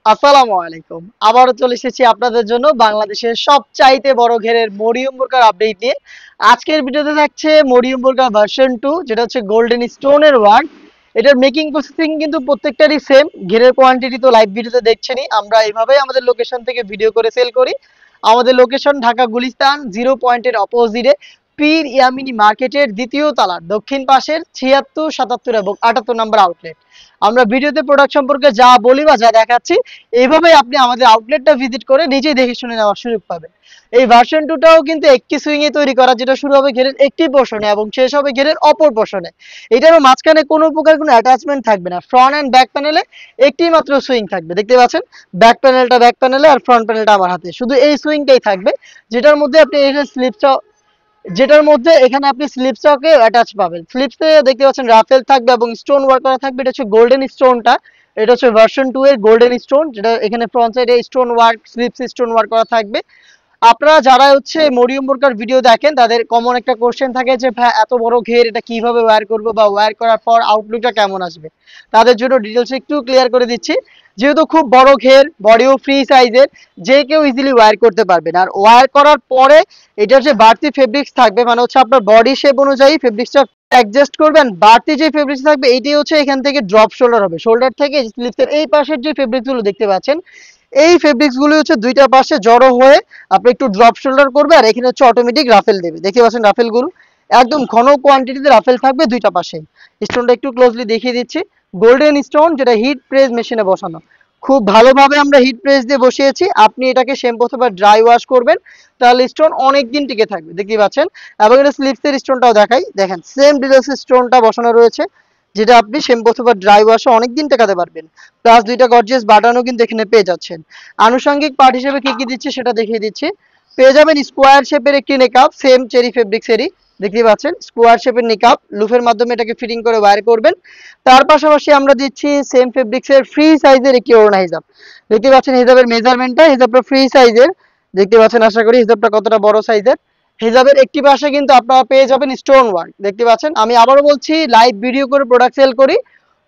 আসসালামু আলাইকুম। আবারও চলে এসেছি আপনাদের জন্য বাংলাদেশের সবচাইতে বড় ঘেরের মরিয়ম বোরকার আপডেট নিয়ে। আজকের ভিডিওতে থাকছে মরিয়ম বোরকা ভার্সন 2, যেটা হচ্ছে গোল্ডেন স্টোনের ওয়ার্ক। এটার মেকিং প্রসেসিং কিন্তু প্রত্যেকটারই সেম। ঘেরের কোয়ান্টিটি তো লাইভ ভিডিওতে দেখছেনই। আমরা এইভাবেই আমাদের লোকেশন থেকে ভিডিও করে সেল করি। আমাদের লোকেশন ঢাকা গুলিস্তান 0 পয়েন্টের অপোজিটে পীর ইয়ামিনী মার্কেটের দ্বিতীয় তলার দক্ষিণ পাশের 76, 77 এবং 78 নম্বর আউটলেট। আমরা ভিডিওতে প্রোডাক্ট সম্পর্কে যা বলি বা যা দেখাচ্ছি, এইভাবেই আপনি আমাদের আউটলেটটা ভিজিট করে নিজেই দেখে শুনে নেওয়ার সুযোগ পাবেন। এই ভার্সন 2টাও কিন্তু একটি সুইং এ তৈরি করা, যেটা শুরু হবে ঘেরের একটি পোর্শনে এবং শেষ হবে ঘেরের অপর পোর্শনে। এটারও মাঝখানে কোনো প্রকার কোনো অ্যাটাচমেন্ট থাকবে না। ফ্রন্ট এন্ড ব্যাক প্যানেলে একটি মাত্র সুইং থাকবে, দেখতে পাচ্ছেন। ব্যাক প্যানেলটা ব্যাক প্যানেলে আর ফ্রন্ট প্যানেলটা আমার হাতে, শুধু এই সুইংটাই থাকবে। যেটার মধ্যে আপনি এখানে স্লিপসটা যেটার মধ্যে এখানে আপনি স্লিপসটাকে অ্যাটাচ পাবেন। স্লিপসে দেখতে পাচ্ছেন রাফেল থাকবে এবং স্টোন ওয়ার্ক করা থাকবে। এটা হচ্ছে গোল্ডেন স্টোনটা। এটা হচ্ছে ভার্সন 2 এর গোল্ডেন স্টোন, যেটা এখানে ফ্রন্ট সাইডে stone work, slips stone work করা থাকবে। আপনারা যারা হচ্ছে মরিয়ম বোরকার ভিডিও দেখেন, তাদের কমন একটা কোশ্চেন থাকে যে ভাই এত বড় ঘের এটা কিভাবে ওয়্যার করবো বা ওয়্যার করার পর আউটলুকটা কেমন আসবে। তাদের জন্য ডিটেলস একটু ক্লিয়ার করে দিচ্ছি। যেহেতু খুব বড় ঘের, বডিও ফ্রি সাইজের, যে কেউ ইজিলি ওয়্যার করতে পারবেন। আর ওয়্যার করার পরে এটার যে বাড়তি ফেব্রিক্স থাকবে, মানে হচ্ছে আপনার বডি শেপ অনুযায়ী ফেব্রিক্সটা অ্যাডজাস্ট করবেন। বাড়তি যে ফেব্রিক্স থাকবে এইটাই হচ্ছে এখান থেকে ড্রপ শোল্ডার হবে। শোল্ডার থেকে স্লিপসের এই পাশের যে ফেব্রিক্সগুলো দেখতে পাচ্ছেন, এই ফেব্রিক্স গুলো হচ্ছে দুইটা পাশে জড়ো হয়ে আপনি একটু ড্রপ শোল্ডার করবে, আর এখানে হচ্ছে অটোমেটিক রাফেল দেবে। দেখতে পাচ্ছেন রাফেল গুলো একদম ঘন কোয়ান্টিটিতে রাফেল থাকবে দুইটা পাশে। স্টোনটা একটু ক্লোজলি দেখিয়ে দিচ্ছি। গোল্ডেন স্টোন, যেটা হিট প্রেস মেশিনে বসানো। খুব ভালোভাবে আমরা হিট প্রেস দিয়ে বসিয়েছি। আপনি এটাকে শ্যাম্পু অথবা ড্রাই ওয়াশ করবেন, তাহলে স্টোন অনেক দিন টিকে থাকবে, দেখতে পাচ্ছেন। এবং এটা স্লিপসের স্টোনটাও দেখাই, দেখেন সেম ডিটেলস স্টোনটা বসানো রয়েছে, যেটা আপনি শ্যাম্পু অথবা ড্রাই ওয়াশে অনেকদিন টেকাতে পারবেন। প্লাস দুইটা গর্জিয়াস বাটনও কিন্তু এখানে পেয়ে যাচ্ছেন। আনুষঙ্গিক পার্ট হিসেবে কি কি দিচ্ছি সেটা দেখিয়ে দিচ্ছি। পেয়ে যাবেন স্কোয়ার শেপের একটি নেকআপ, সেম চেরি ফেব্রিক্সেরই, দেখতে পাচ্ছেন স্কোয়ার শেপের নেকআপ। লুফের মাধ্যমে এটাকে ফিটিং করে ওয়্যার করবেন। তার পাশাপাশি আমরা দিচ্ছি সেম ফেব্রিক্সের ফ্রি সাইজের একটি ওড়না হিজাব। দেখতে পাচ্ছেন হিজাবের মেজারমেন্টটা, হিজাবটা ফ্রি সাইজের, দেখতে পাচ্ছেন। আশা করি হিজাবটা কতটা বড় সাইজের। হিজাবের একটি পাশে কিন্তু আপনারা পেয়ে যাবেন স্টোন ওয়ার্ক, দেখতে পাচ্ছেন। আমি আবারও বলছি, লাইভ ভিডিও করে প্রোডাক্ট সেল করি।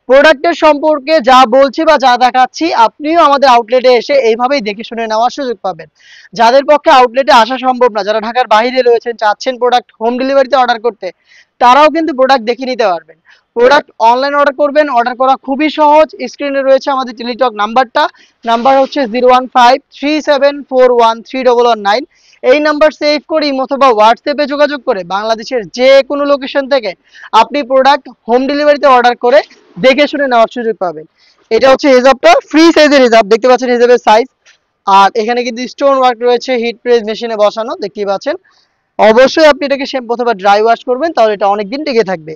প্রোডাক্টের সম্পর্কে যা বলছি বা যা দেখাচ্ছি, আপনিও আমাদের আউটলেটে এসে এইভাবেই দেখে শুনে নেওয়ার সুযোগ পাবেন। যাদের পক্ষে আউটলেটে আসা সম্ভব না, যারা ঢাকার বাইরে রয়েছেন, চাচ্ছেন প্রোডাক্ট হোম ডেলিভারিতে অর্ডার করতে, তারাও কিন্তু প্রোডাক্ট দেখে নিতে পারবেন। প্রোডাক্ট অনলাইন অর্ডার করবেন, অর্ডার করা খুবই সহজ। স্ক্রিনে রয়েছে আমাদের টেলিটক নাম্বারটা। নাম্বার হচ্ছে 01537413119। এই নাম্বার সেভ করে ইমো অথবা হোয়াটসঅ্যাপে যোগাযোগ করে বাংলাদেশের যে কোনো লোকেশন থেকে আপনি প্রোডাক্ট হোম ডেলিভারিতে অর্ডার করে দেখে শুনে নেওয়ার সুযোগ পাবেন। এটা হচ্ছে হিজাবটা, ফ্রি সাইজের হিজাব, দেখতে পাচ্ছেন হিজাবের সাইজ। আর এখানে কিন্তু স্টোন ওয়ার্ক রয়েছে, হিট প্রেস মেশিনে বসানো, দেখতে পাচ্ছেন। অবশ্যই আপনি এটাকে শ্যাম্পু অথবা ড্রাই ওয়াশ করবেন, তাহলে এটা অনেকদিন টিকে থাকবে।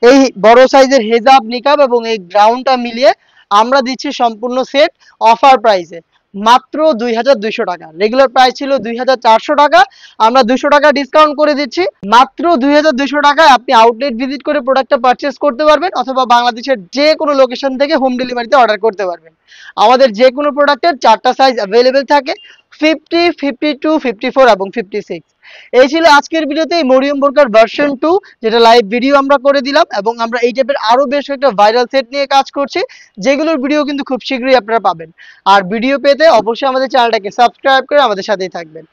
এই বড় সাইজের হিজাব, নিকাব এবং এই গ্রাউন্ডটা মিলিয়ে আমরা দিচ্ছি সম্পূর্ণ সেট অফার প্রাইসে মাত্র 2200 টাকা। রেগুলার প্রাইস ছিল 2400 টাকা, আমরা 200 টাকা ডিসকাউন্ট করে দিচ্ছি। মাত্র 2200 টাকায় আপনি আউটলেট ভিজিট করে প্রোডাক্টটা পারচেস করতে পারবেন, অথবা বাংলাদেশের যে কোনো লোকেশন থেকে হোম ডেলিভারিতে অর্ডার করতে পারবেন। আমাদের যে কোনো প্রোডাক্টের 4টা সাইজ অ্যাভেলেবেল থাকে, 50, 52, 54 এবং 56। এই ছিল আজকের ভিডিওতে এই মরিয়ম বোরকার ভার্সন 2, যেটা লাইভ ভিডিও আমরা করে দিলাম। এবং আমরা এই টাইপের আরো বেশ কয়েকটা ভাইরাল সেট নিয়ে কাজ করছি, যেগুলোর ভিডিও কিন্তু খুব শীঘ্রই আপনারা পাবেন। আর ভিডিও পেতে অবশ্যই আমাদের চ্যানেলটাকে সাবস্ক্রাইব করে আমাদের সাথেই থাকবেন।